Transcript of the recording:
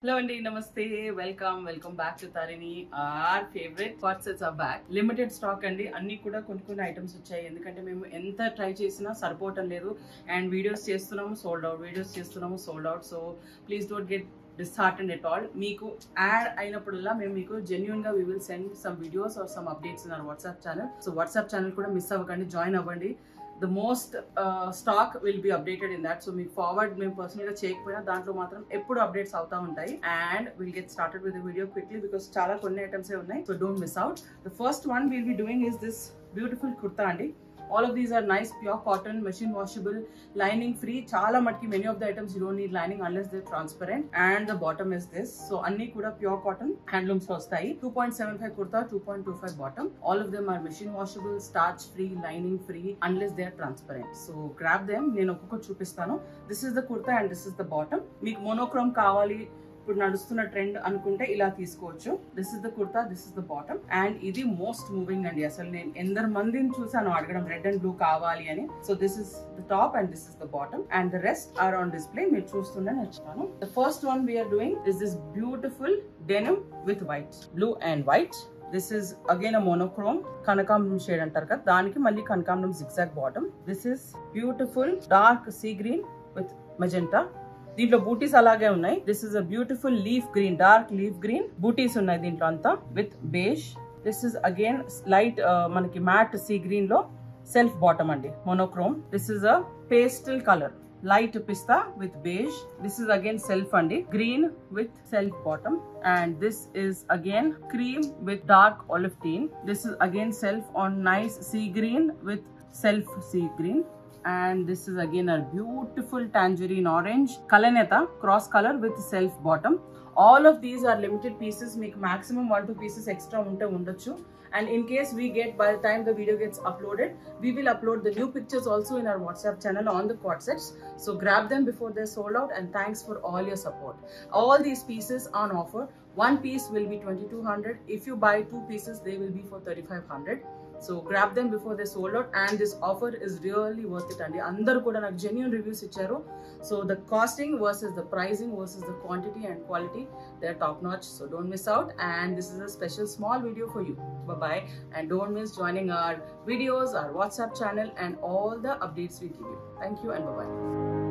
Hello Andy, Namaste, welcome back to Tarini. Our favorite pot sets are back. Limited stock Andy, అన్ని కూడా కొన్ని items వచ్చాయి. ఎందుకంటే మేము ఎంత ట్రై చేసినా సరిపోవటం లేదు and videos చేస్తున్నాము sold out. So please don't get disheartened at all. మీకు యాడ్ అయినప్పుడల్లా మేము మీకు genuine గా we will send some videos or some updates in our WhatsApp channel. So WhatsApp channel కూడా మిస్ అవ్వకండి, జాయిన్ అవ్వండి. The most stock will be updated in that. So me forward me personally cheyకపోయినా దాంట్లో మాత్రం ఎప్పుడు updates అవుతా ఉంటాయి. And we'll get started with the video quickly because చాలా కొన్ని ఐటమ్స్ ఉన్నాయి. So don't miss out. The first one we'll be doing is this beautiful kurta andi. All of these are nice pure cotton, machine washable, lining free. Chala matki many of the items you don't need lining unless they're transparent. And the bottom is this. So anni kuda pure cotton handlooms lo vastayi. 2.75 kurta, 2.25 bottom. All of them are machine washable, starch free, lining free unless they are transparent. So grab them. Nenu okko chupistanu. This is the kurta and this is the bottom. Meeku monochrome kavali ఇప్పుడు నడుస్తున్న trend అనుకుంటే ఇలా తీసుకోవచ్చు. This is the kurta, this is the bottom and ఇది most moving అండి. అసలు నేను ఎందరు మందిని చూసాను అడగడం రెడ్ అండ్ బ్లూ కావాలి అని. So this is the top and this is the bottom and the rest are on display. మీరు చూస్తుండే నచ్చుతాను. The first one we're doing is this beautiful denim with white, blue and white. This is again a monochrome కనకాంబరం shade అంటారు కదా, దానికి మళ్ళీ కనకాంబరం zigzag bottom. This is beautiful dark sea green with magenta. దీంట్లో బూటీస్ అలాగే ఉన్నాయి. This is a beautiful leaf green, dark leaf green బూటీస్ ఉన్నాయి దీంట్లో అంతా with beige. This is again light మనకి మ్యాట్ సీ గ్రీన్ లో సెల్ఫ్ బాటమ్ అండి, monochrome. This is a pastel colour, light pista with beige. This is again self అండి, green with self bottom. And this is again cream with dark olive teen. This is again self on nice sea green with self sea green. And this is again a beautiful tangerine orange kalaneta cross color with self bottom. All of these are limited pieces. Make maximum 1-2 pieces extra unte undachu. And in case we get, by the time the video gets uploaded, we will upload the new pictures also in our WhatsApp channel on the quad sets. So grab them before they're sold out and thanks for all your support. All these pieces on offer. One piece will be 2200. If you buy 2 pieces, they will be for 3500. So grab them before they sold out and this offer is really worth it andi. Andaru kuda nak genuine reviews icharu. So the costing versus the pricing versus the quantity and quality, they're top notch. So don't miss out, and this is a special small video for you. Bye bye, and don't miss joining our videos, our WhatsApp channel and all the updates we give you. Thank you and bye bye.